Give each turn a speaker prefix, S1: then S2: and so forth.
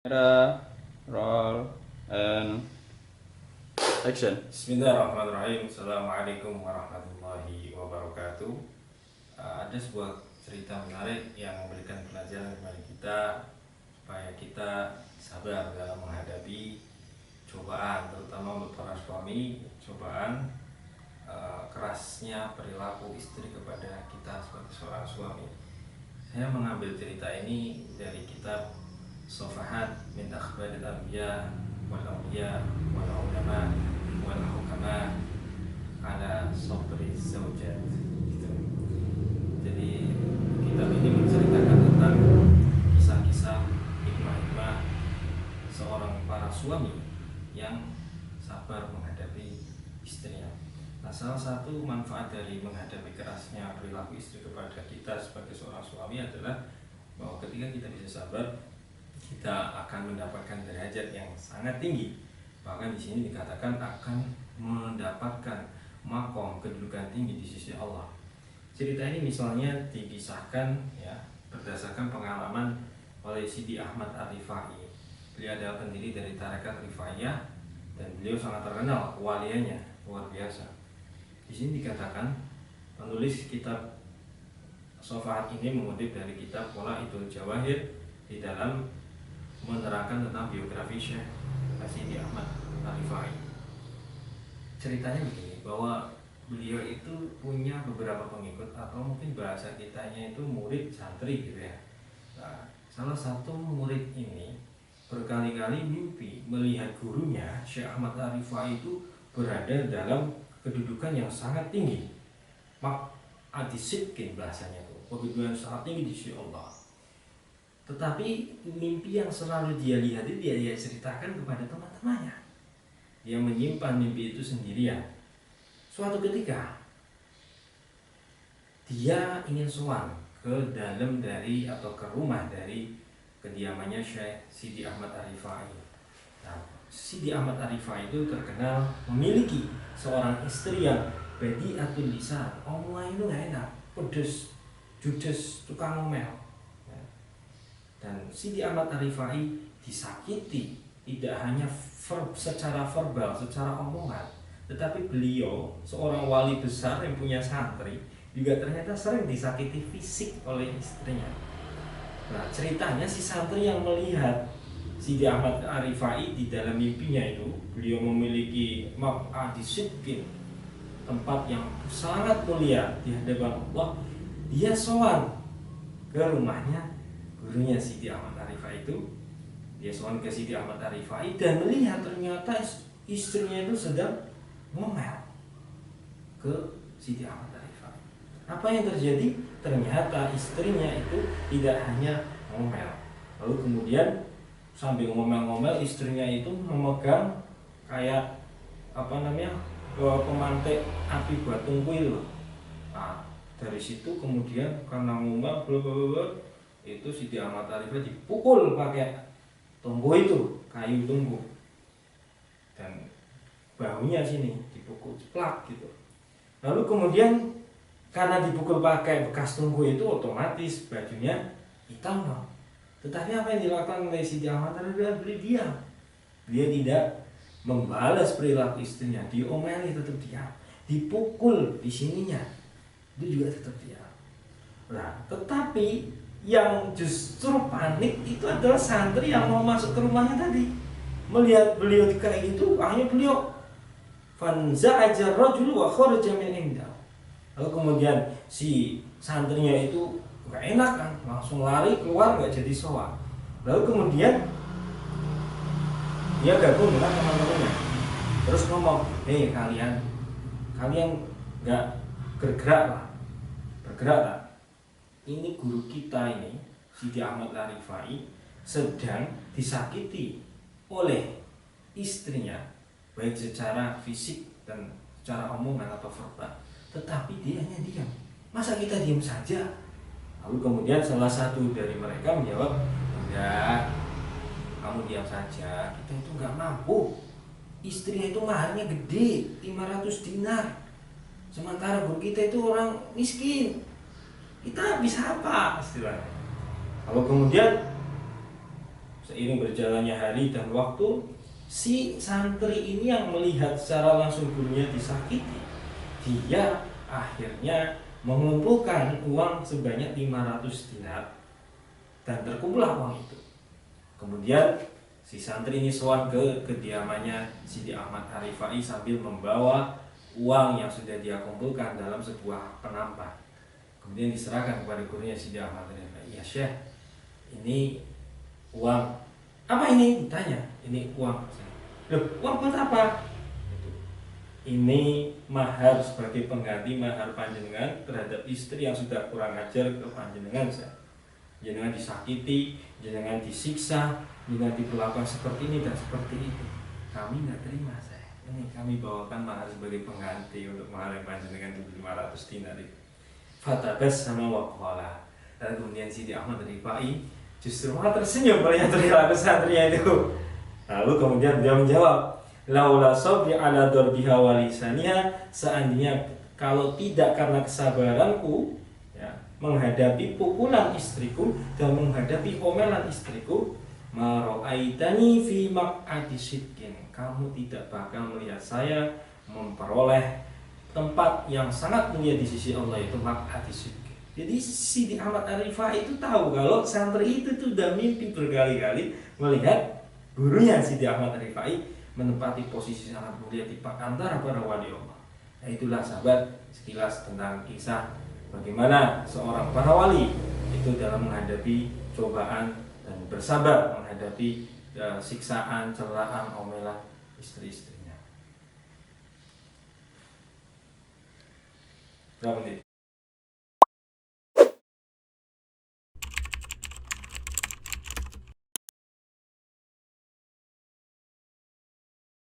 S1: Kamera, roll, and action.
S2: Bismillahirrahmanirrahim. Assalamualaikum warahmatullahi wabarakatuh. Ada sebuah cerita menarik yang memberikan pelajaran kepada kita supaya kita sabar dalam menghadapi cobaan, terutama untuk para suami, cobaan kerasnya perilaku istri kepada kita sebagai seorang suami. Saya mengambil cerita ini dari kitab Sofahat min Akhbaril Anbiya wal Awliya wal Ulama wal Hukama ala Sabri Zawjat. Gitu. Jadi kitab ini menceritakan tentang kisah-kisah hikmah-hikmah seorang para suami yang sabar menghadapi istrinya. Nah, salah satu manfaat dari menghadapi kerasnya perilaku istri kepada kita sebagai seorang suami adalah bahwa ketika kita bisa sabar, kita akan mendapatkan derajat yang sangat tinggi. Bahkan di sini dikatakan akan mendapatkan makom kedudukan tinggi di sisi Allah. Cerita ini misalnya dikisahkan ya berdasarkan pengalaman oleh Sidi Ahmad Ar-Rifai. Beliau adalah pendiri dari tarekat Rifaiyah dan beliau sangat terkenal kewaliannya luar biasa. Di sini dikatakan penulis kitab Sofahat ini mengutip dari kitab Qolaidul Jawahir di dalam menerangkan tentang biografi Syekh Sidi Ahmad Ar-Rifai. Ceritanya begini, bahwa beliau itu punya beberapa pengikut atau mungkin bahasa kitanya itu murid santri gitu ya. Nah, salah satu murid ini berkali-kali mimpi melihat gurunya Syekh Ahmad Ar-Rifai itu berada dalam kedudukan yang sangat tinggi. Adisitkin bahasanya itu, kedudukan sangat tinggi di sisi Allah. Tetapi mimpi yang selalu dia lihat itu dia ceritakan kepada teman-temannya. Dia menyimpan mimpi itu sendirian. Suatu ketika dia ingin sowan ke dalam dari atau ke rumah dari kediamannya Syekh Sidi Ahmad Ar-Rifai. Nah, Sidi Ahmad Ar-Rifai itu terkenal memiliki seorang istri yang badiatul lisan. Omongannya itu gak enak, pedes, judes, tukang ngomel. Dan Sidi Ahmad Ar-Rifai disakiti tidak hanya secara verbal, secara omongan, tetapi beliau seorang wali besar yang punya santri juga ternyata sering disakiti fisik oleh istrinya. Nah, ceritanya si santri yang melihat Sidi Ahmad Ar-Rifai di dalam mimpinya itu, beliau memiliki maq'adi sidqin, tempat yang sangat mulia di hadapan Allah. Dia sowan ke rumahnya gurunya Sidi Ahmad Ar-Rifai itu. Dia sowan ke Sidi Ahmad Ar-Rifai dan melihat ternyata istrinya itu sedang ngomel ke Sidi Ahmad Ar-Rifai. Apa yang terjadi? Ternyata istrinya itu tidak hanya ngomel, lalu kemudian sambil ngomel-ngomel istrinya itu memegang kayak pemantik api batu kuil. Nah, dari situ kemudian karena ngomel itu Sidi Ahmad Ar-Rifai dipukul pakai tunggu itu, kayu tunggu, dan bahunya sini dipukul ceplak gitu. Lalu kemudian karena dipukul pakai bekas tunggu itu otomatis bajunya hitam dong. Tetapi apa yang dilakukan oleh Sidi Ahmad Ar-Rifai? Beliau diam. Dia tidak membalas perilaku istrinya, diomeli tetap diam, dipukul di sininya, itu juga tetap diam. Nah, tetapi yang justru panik itu adalah santri yang mau masuk ke rumahnya tadi. Melihat beliau kayak gitu, akhirnya beliau fanza'aja rajul wa kharaja min indah. Lalu kemudian si santrinya itu gak enak kan, langsung lari keluar, gak jadi sowan. Lalu kemudian dia gabung dengan teman-temannya, terus ngomong, hei kalian gak bergerak lah. Ini guru kita ini, Sidi Ahmad Ar-Rifai, sedang disakiti oleh istrinya, baik secara fisik dan secara omongan atau verbal. Tetapi dia hanya diam. Masa kita diam saja? Lalu kemudian salah satu dari mereka menjawab, enggak, kamu diam saja, kita itu enggak mampu. Istrinya itu maharnya gede, 500 dinar. Sementara guru kita itu orang miskin. Kita bisa apa istilahnya? Lalu kemudian Seiring berjalannya hari dan waktu, si santri ini yang melihat secara langsung gurunya disakiti, dia akhirnya mengumpulkan uang sebanyak 500 dinar dan terkumpullah uang itu. Kemudian si santri ini sowan ke kediamannya Sidi Ahmad Ar-Rifai sambil membawa uang yang sudah dia kumpulkan dalam sebuah penampan. Kemudian diserahkan kepada gurunya Sidi Ahmad Ar-Rifai. Ya Syekh, ini uang. Apa ini? Ditanya. Ini uang. Loh, uang buat apa? Ini mahar sebagai pengganti mahar panjenengan terhadap istri yang sudah kurang ajar ke panjenengan. Jenengan disakiti, jenengan disiksa, jenengan diperlakukan seperti ini dan seperti itu. Kami nggak terima saya. Ini kami bawakan mahar sebagai pengganti untuk mahar yang panjenengan 500 dinar itu. Fatabas sama wakola. Dan kemudian Sidi Ahmad Ar-Rifai justru malah tersenyum melihat perilaku santrinya itu. Lalu kemudian dia menjawab, laula sabri ala darbiha walisaniha, seandainya kalau tidak karena kesabaranku ya, menghadapi pukulan istriku dan menghadapi omelan istriku, mara'aitani fi maq'adi sidqin, kamu tidak bakal melihat saya memperoleh tempat yang sangat mulia di sisi Allah, itu maq'adi sidqin. Jadi Sidi Ahmad Ar-Rifai itu tahu kalau santri itu tuh udah mimpi berkali-kali melihat gurunya Sidi Ahmad Ar-Rifai menempati posisi sangat mulia di antara para wali Allah. Nah, itulah sahabat sekilas tentang kisah bagaimana seorang para wali itu dalam menghadapi cobaan dan bersabar menghadapi siksaan, celaan, omelan istri-istrinya. Berapa menit?